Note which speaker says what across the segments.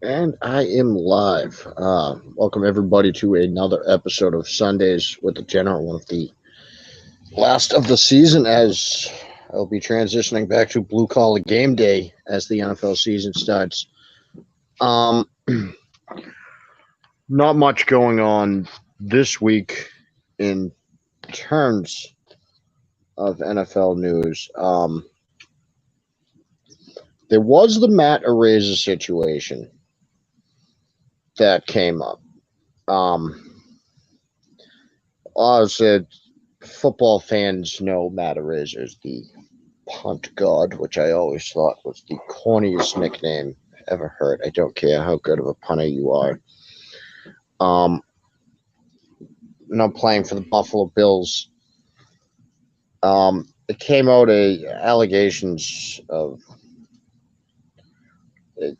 Speaker 1: And I am live. Welcome everybody to another episode of Sundays with the General, one of the last of the season, as I'll be transitioning back to blue collar game day as the NFL season starts. Um, Not much going on this week in terms of NFL news. There was the Matt Araiza situation that came up. Um, Obviously, football fans know Matt Araiza as the punt god, which I always thought was the corniest nickname ever heard. I don't care how good of a punter you are. Um, Not playing for the Buffalo Bills. It came out allegations of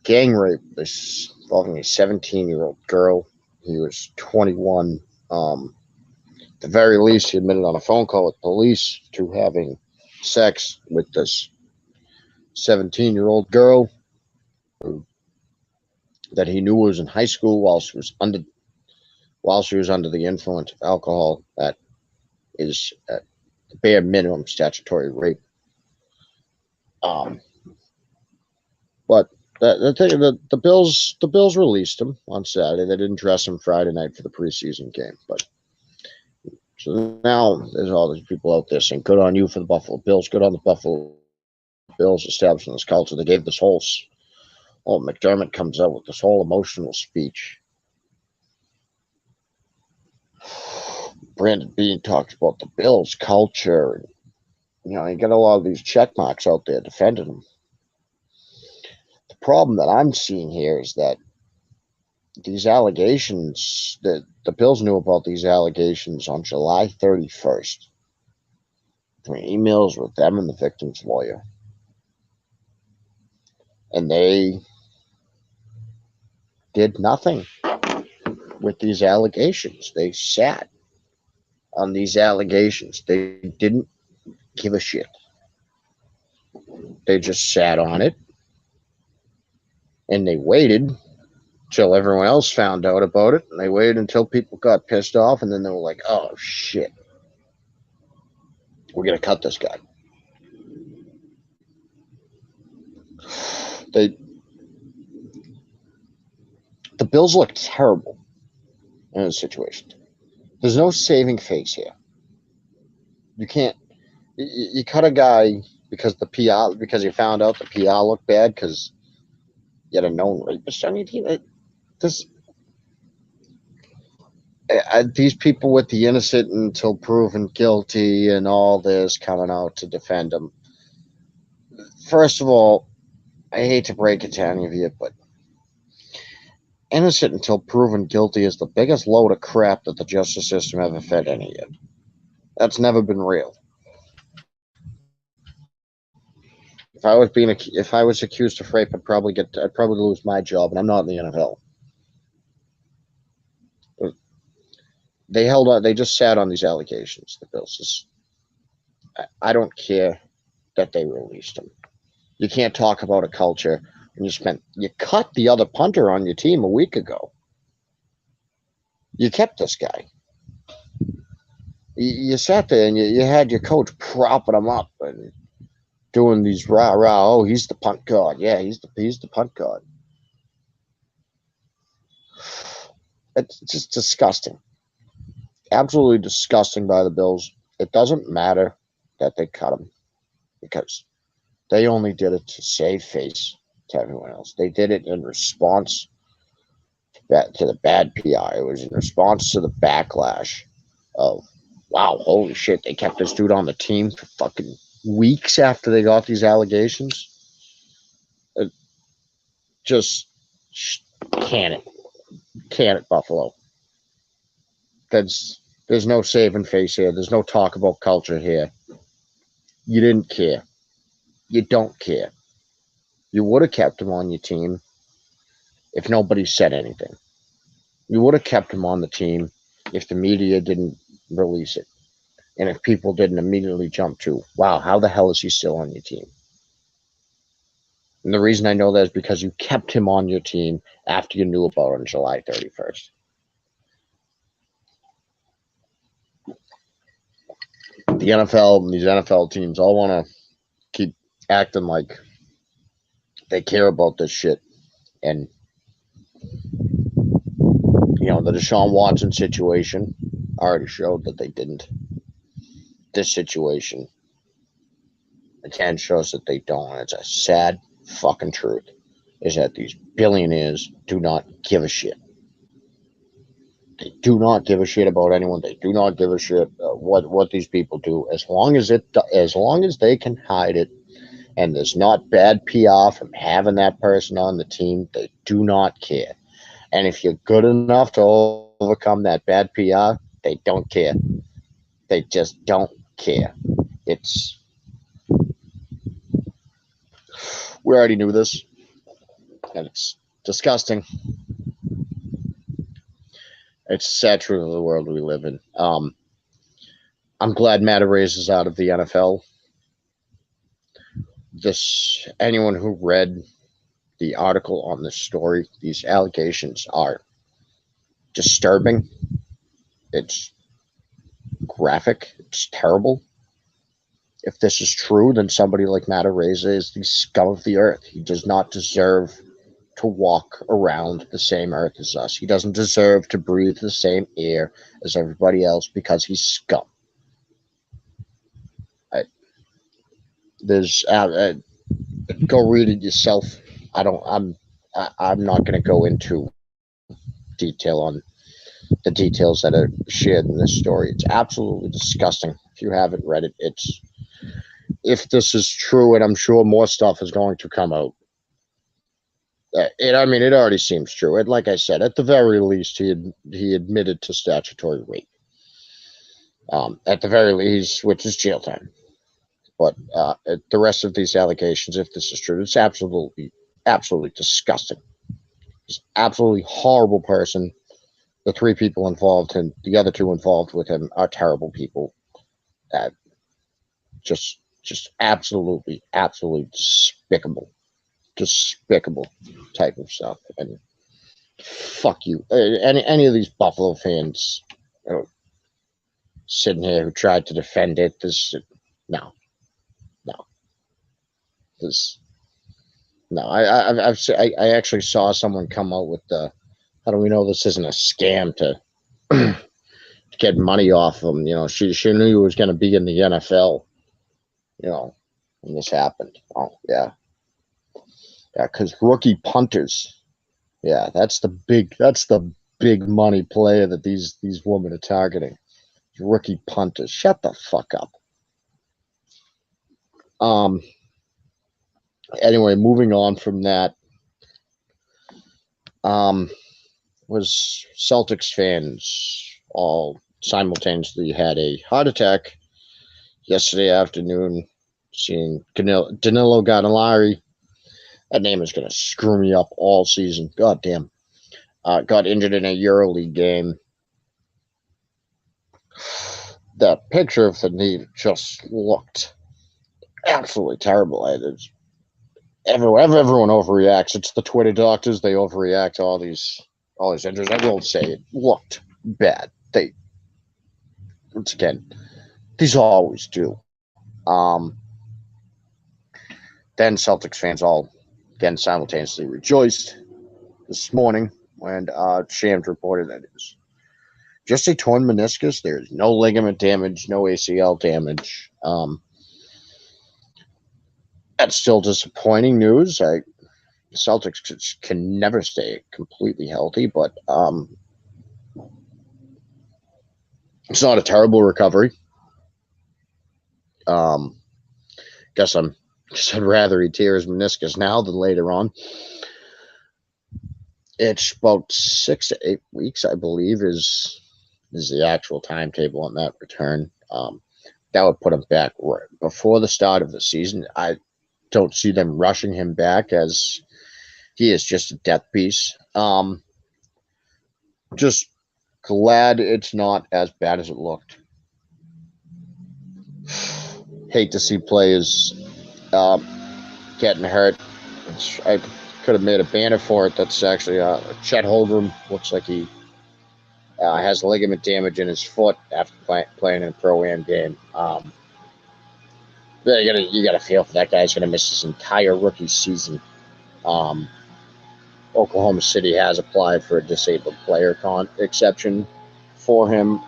Speaker 1: gang rape involving a 17-year-old girl. He was 21. At the very least, he admitted on a phone call with police to having sex with this 17-year-old girl that he knew was in high school while she was under the influence of alcohol. That is at the bare minimum statutory rape. Um, but the Bills released him on Saturday. They didn't dress him Friday night for the preseason game. But so now there's all these people out there saying, "Good on you for the Buffalo Bills. Good on the Buffalo Bills establishing this culture." They gave this McDermott comes out with this whole emotional speech. Brandon Beane talks about the Bills culture. And, you got a lot of these check marks out there defending them. The problem that I'm seeing here is that these allegations, that the Bills knew about these allegations on July 31st through emails with them and the victim's lawyer. And they did nothing with these allegations. They sat on these allegations. They didn't give a shit. They just sat on it and they waited till everyone else found out about it. And they waited until people got pissed off, and then they were like, "Oh shit, we're gonna cut this guy." They the Bills look terrible in this situation. There's no saving face here. You can't. You cut a guy because you found out the PR looked bad because you had a known rapist on your team. This These people with the innocent until proven guilty and all this coming out to defend them. First of all, I hate to break it to any of you, but innocent until proven guilty is the biggest load of crap that the justice system ever fed any of you. That's never been real. If I was accused of rape, I'd probably lose my job, and I'm not in the NFL. They held on. They just sat on these allegations. The Bills. I don't care that they released them. You can't talk about a culture when you cut the other punter on your team a week ago. You kept this guy. You sat there and you had your coach propping him up and doing these rah rah. Oh, he's the punt god. Yeah, he's the punt god. It's just disgusting. Absolutely disgusting by the Bills. It doesn't matter that they cut him because they only did it to save face to everyone else. They did it in response to the bad PR. It was in response to the backlash of, wow, holy shit, they kept this dude on the team for fucking weeks after they got these allegations. Just can it, Buffalo. There's no saving face here. There's no talk about culture here. You didn't care. You don't care. You would have kept him on your team if nobody said anything. You would have kept him on the team if the media didn't release it. And if people didn't immediately jump to, wow, how the hell is he still on your team? And the reason I know that is because you kept him on your team after you knew about it on July 31st. The NFL and these NFL teams all want to keep acting like they care about this shit. And, the Deshaun Watson situation already showed that they didn't. This situation, again, shows that they don't. It's a sad fucking truth, is that these billionaires do not give a shit. They do not give a shit about anyone. They do not give a shit what these people do, as long as they can hide it, and there's not bad PR from having that person on the team. They do not care. And if you're good enough to overcome that bad PR, they don't care. They just don't care. We already knew this, and it's disgusting. It's a sad truth of the world we live in. I'm glad Matt Araiza is out of the NFL. Anyone who read the article on this story, these allegations are disturbing. It's graphic. It's terrible. If this is true, then somebody like Matt Araiza is the scum of the earth. He does not deserve to walk around the same earth as us. He doesn't deserve to breathe the same air as everybody else because he's scum. Go read it yourself. I'm not going to go into detail on the details that are shared in this story. It's absolutely disgusting. If you haven't read it, if this is true, and I'm sure more stuff is going to come out. It already seems true. Like I said, at the very least, he admitted to statutory rape. At the very least, which is jail time. But the rest of these allegations, if this is true, it's absolutely disgusting. He's an absolutely horrible person. The 3 people involved and the other 2 involved with him are terrible people. Just absolutely despicable type of stuff. And fuck you. Any of these Buffalo fans sitting here who tried to defend it, no. I actually saw someone come out with how do we know this isn't a scam to get money off of him? She knew he was going to be in the NFL, when this happened. Oh, yeah. Yeah, because rookie punters, yeah, that's the big money player that these women are targeting. Rookie punters. Shut the fuck up. Anyway, moving on from that, was Celtics fans all simultaneously had a heart attack yesterday afternoon seeing Danilo Gallinari. That name is going to screw me up all season. God damn. Got injured in a EuroLeague game. That picture of the knee just looked absolutely terrible. Everyone overreacts. It's the Twitter doctors. They overreact to all these injuries. I will say it looked bad. Once again, these always do. Then Celtics fans all again simultaneously rejoiced this morning when Shams reported that it was just a torn meniscus. There's no ligament damage, no ACL damage. That's still disappointing news. Celtics can never stay completely healthy, but it's not a terrible recovery. Guess I'd rather he tear his meniscus now than later on. It's about 6 to 8 weeks, I believe, is the actual timetable on that return. That would put him back right before the start of the season. I don't see them rushing him back, as he is just a death piece. Just glad it's not as bad as it looked. Hate to see players getting hurt I could have made a banner for it. That's actually Chet Holmgren. Looks like he has ligament damage in his foot after playing in a pro-am game. You gotta feel for that guy's gonna miss his entire rookie season. Oklahoma City has applied for a disabled player exception for him.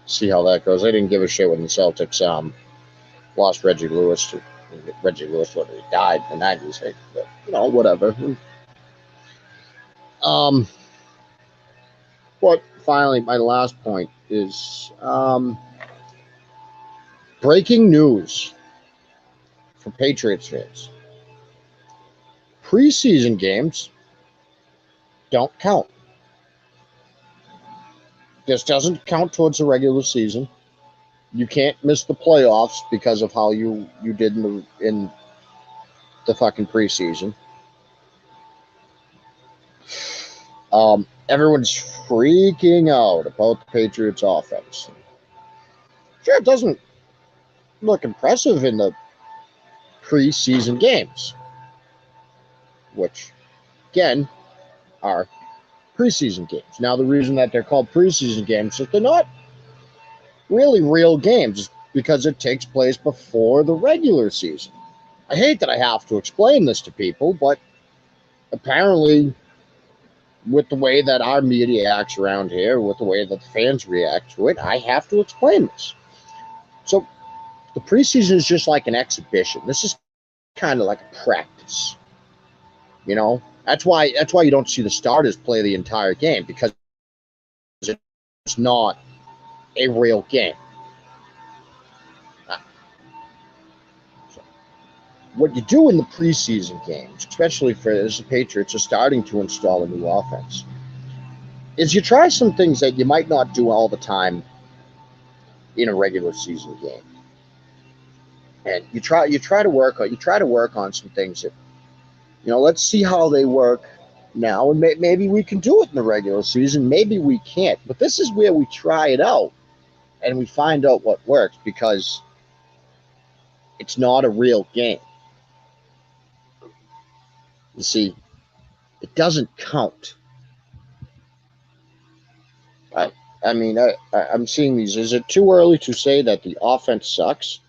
Speaker 1: See how that goes. They didn't give a shit when the Celtics lost Reggie Lewis. Reggie Lewis, he died in the 90s. But, whatever. But finally, my last point is breaking news for Patriots fans. Preseason games don't count. This doesn't count towards the regular season. You can't miss the playoffs because of how you did in the fucking preseason. Everyone's freaking out about the Patriots offense. Sure, it doesn't look impressive in the preseason games, which, again, are preseason games. Now, the reason that they're called preseason games is they're not really real games because it takes place before the regular season. I hate that I have to explain this to people, but apparently with the way that our media acts around here, with the way that the fans react to it, I have to explain this. So the preseason is just like an exhibition. This is kind of like a practice. That's why you don't see the starters play the entire game, because it's not a real game. So what you do in the preseason games, especially as the Patriots are starting to install a new offense, is you try some things that you might not do all the time in a regular season game. And you try to work on some things that, let's see how they work now, and maybe we can do it in the regular season, maybe we can't. But this is where we try it out and we find out what works, because it's not a real game. You see, it doesn't count. I'm seeing these. Is it too early to say that the offense sucks?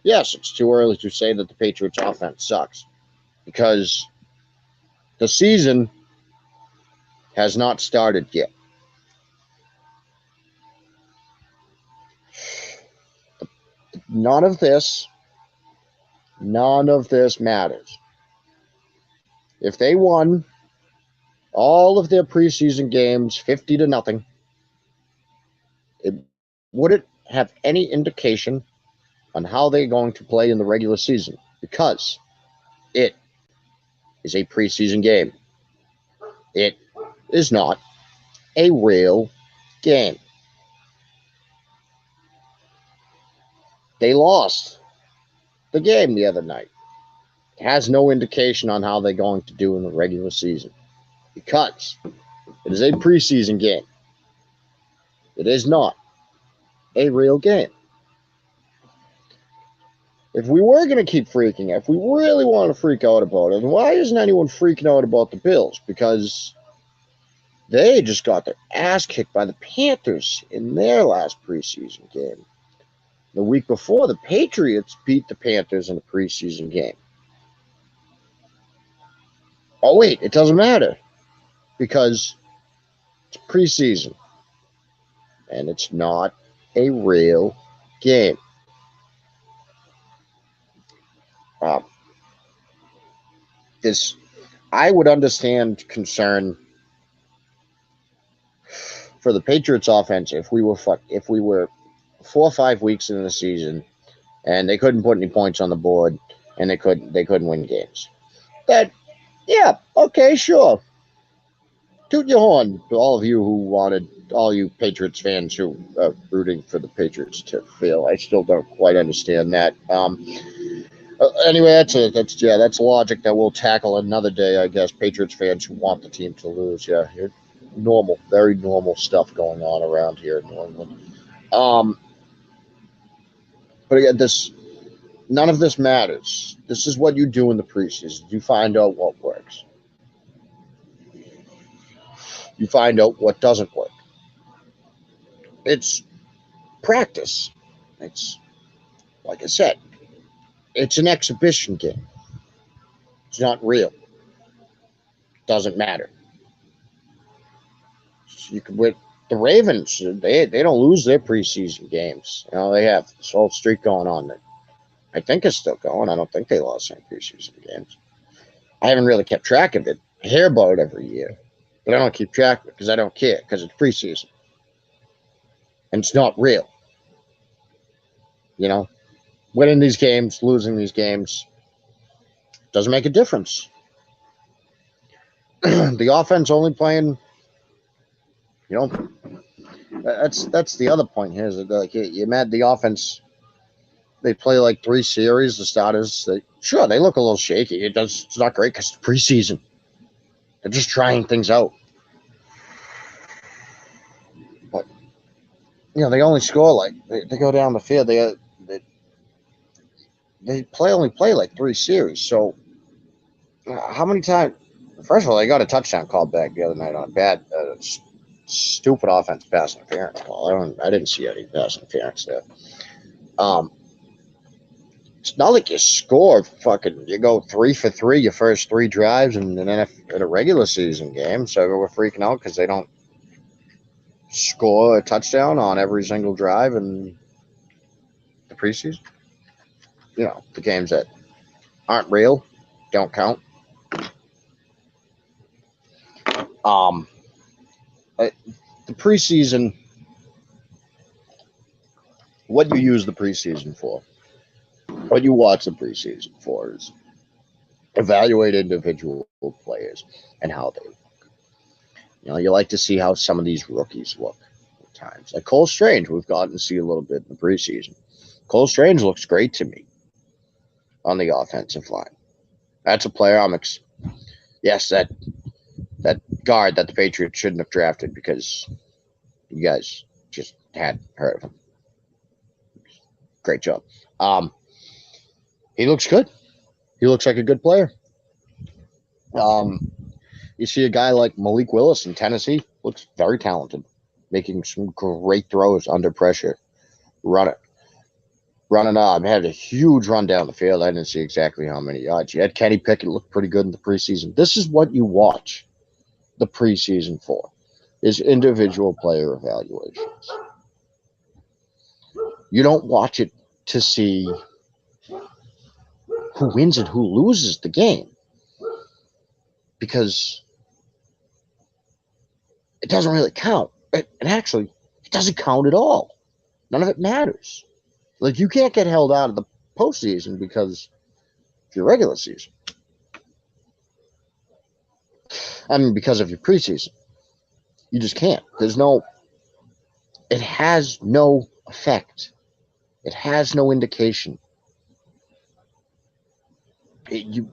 Speaker 1: Yes, it's too early to say that the Patriots offense sucks, because the season has not started yet. None of this matters. If they won all of their preseason games 50-0, it wouldn't have any indication on how they're going to play in the regular season, because it is a preseason game. It is not a real game. They lost the game the other night. It has no indication on how they're going to do in the regular season, because it is a preseason game. It is not a real game. If we were going to keep freaking out, if we really want to freak out about it, why isn't anyone freaking out about the Bills? Because they just got their ass kicked by the Panthers in their last preseason game. The week before, the Patriots beat the Panthers in a preseason game. Oh, wait, it doesn't matter, because it's preseason, and it's not a real game. I would understand concern for the Patriots offense if we were 4 or 5 weeks into the season and they couldn't put any points on the board and they couldn't win games. Yeah, okay, sure. Toot your horn to all you Patriots fans who are rooting for the Patriots to fail. I still don't quite understand that. Anyway, that's logic that we'll tackle another day, I guess. Patriots fans who want the team to lose. Yeah, very normal stuff going on around here in New England. But again, None of this matters. This is what you do in the preseason. You find out what works. You find out what doesn't work. It's practice. It's, like I said, it's an exhibition game. It's not real. Doesn't matter. You could with the Ravens, they don't lose their preseason games. You know, they have this whole streak going on that I think is still going. I don't think they lost any preseason games. I haven't really kept track of it. I hear about it every year, but I don't keep track of it because I don't care because it's preseason. And it's not real. You know, winning these games, losing these games doesn't make a difference. The offense only playing, you know, that's the other point here is that like you mad the offense. They play like 3 series. The starters, they look a little shaky. It's not great because it's preseason. They're just trying things out. But you know, they only score like they go down the field. They only play like 3 series. So how many times? First of all, they got a touchdown called back the other night on a bad, stupid offense pass interference call. I didn't see any pass interference there. It's not like you score you go 3 for 3 your first 3 drives in a regular season game. So we're freaking out because they don't score a touchdown on every single drive in the preseason. You know, the games that aren't real don't count. The preseason, what you use the preseason for, what you watch the preseason for is evaluate individual players and how they look. You know, you like to see how some of these rookies look at times. Like Cole Strange, we've gotten to see a little bit in the preseason. Cole Strange looks great to me on the offensive line. That's a player yes, that guard that the Patriots shouldn't have drafted because you guys just hadn't heard of him. Great job. He looks good. He looks like a good player. You see a guy like Malik Willis in Tennessee, looks very talented, making some great throws under pressure. Running up, had a huge run down the field. I didn't see exactly how many yards. You had Kenny Pickett look pretty good in the preseason. This is what you watch the preseason for, is individual player evaluations. You don't watch it to see who wins and who loses the game, because it doesn't really count. And actually, it doesn't count at all. None of it matters. Like, you can't get held out of the postseason because of your regular season. I mean, because of your preseason. You just can't. It has no effect. It has no indication. You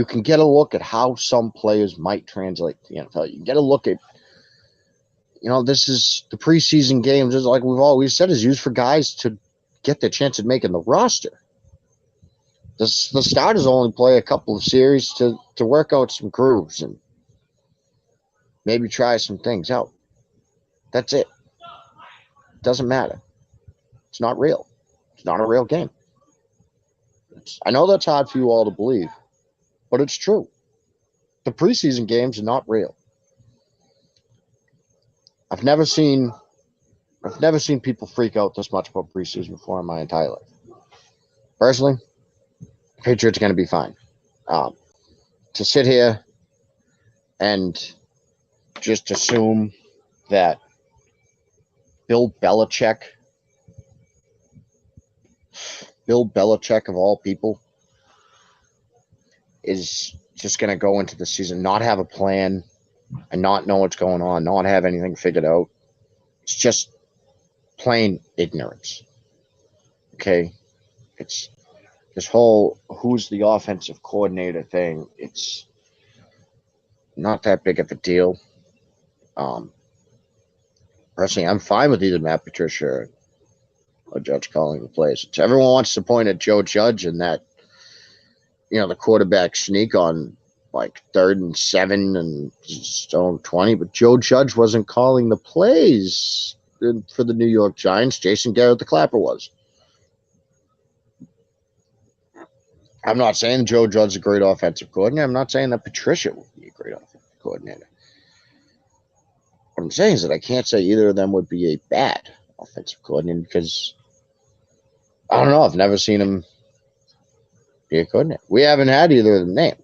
Speaker 1: can get a look at how some players might translate to the NFL. You can get a look at, this is the preseason games, is like we've always said, is used for guys to get their chance at making the roster. The starters only play a couple of series to work out some grooves and maybe try some things out. That's it. It doesn't matter. It's not real. It's not a real game. I know that's hard for you all to believe, but it's true. The preseason games are not real. I've never seen people freak out this much about preseason before in my entire life. Personally, the Patriots are going to be fine. To sit here and just assume that Bill Belichick of all people is just going to go into the season, not have a plan and not know what's going on, not have anything figured out. It's just plain ignorance. Okay? It's this whole who's the offensive coordinator thing. It's not that big of a deal. Personally, I'm fine with either Matt Patricia a judge calling the plays. Everyone wants to point at Joe Judge and that, the quarterback sneak on like 3rd and 7 and zone 20, but Joe Judge wasn't calling the plays for the New York Giants. Jason Garrett, the clapper, was. I'm not saying Joe Judge is a great offensive coordinator. I'm not saying that Patricia would be a great offensive coordinator. What I'm saying is that I can't say either of them would be a bad offensive coordinator because I don't know. I've never seen him be a coordinator. We haven't had either of them named,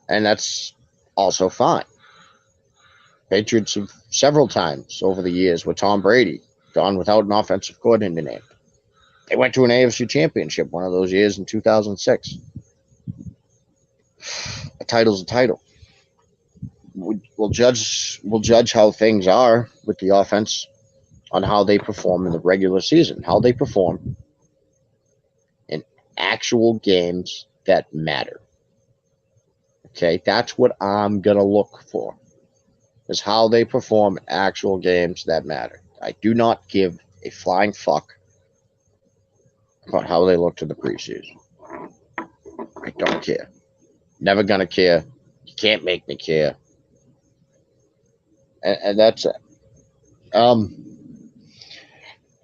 Speaker 1: and that's also fine. Patriots have several times over the years with Tom Brady gone without an offensive coordinator named. They went to an AFC championship one of those years in 2006. A title's a title. We'll judge how things are with the offense on how they perform in the regular season, how they perform in actual games that matter. Okay, that's what I'm going to look for, is how they perform in actual games that matter. I do not give a flying fuck about how they looked in the preseason. I don't care. Never going to care. You can't make me care. And that's it.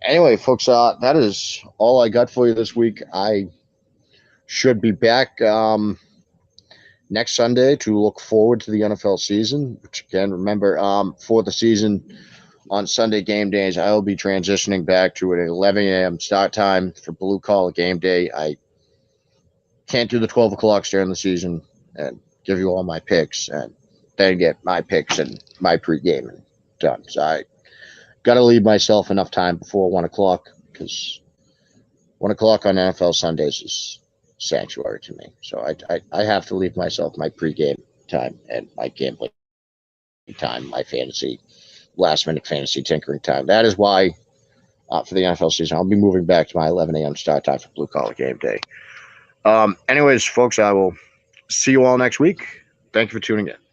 Speaker 1: Anyway, folks, that is all I got for you this week. I should be back next Sunday to look forward to the NFL season, which, again, remember, for the season on Sunday game days, I will be transitioning back to an 11 a.m. start time for Blue Collar Game Day. I can't do the 12 o'clock during the season and give you all my picks and then get my picks and my pregame and done. So I got to leave myself enough time before 1 o'clock because 1 o'clock on NFL Sundays is sanctuary to me. So I have to leave myself my pregame time and my gambling time, my last-minute fantasy tinkering time. That is why for the NFL season, I'll be moving back to my 11 a.m. start time for Blue Collar Game Day. Anyways, folks, I will see you all next week. Thank you for tuning in.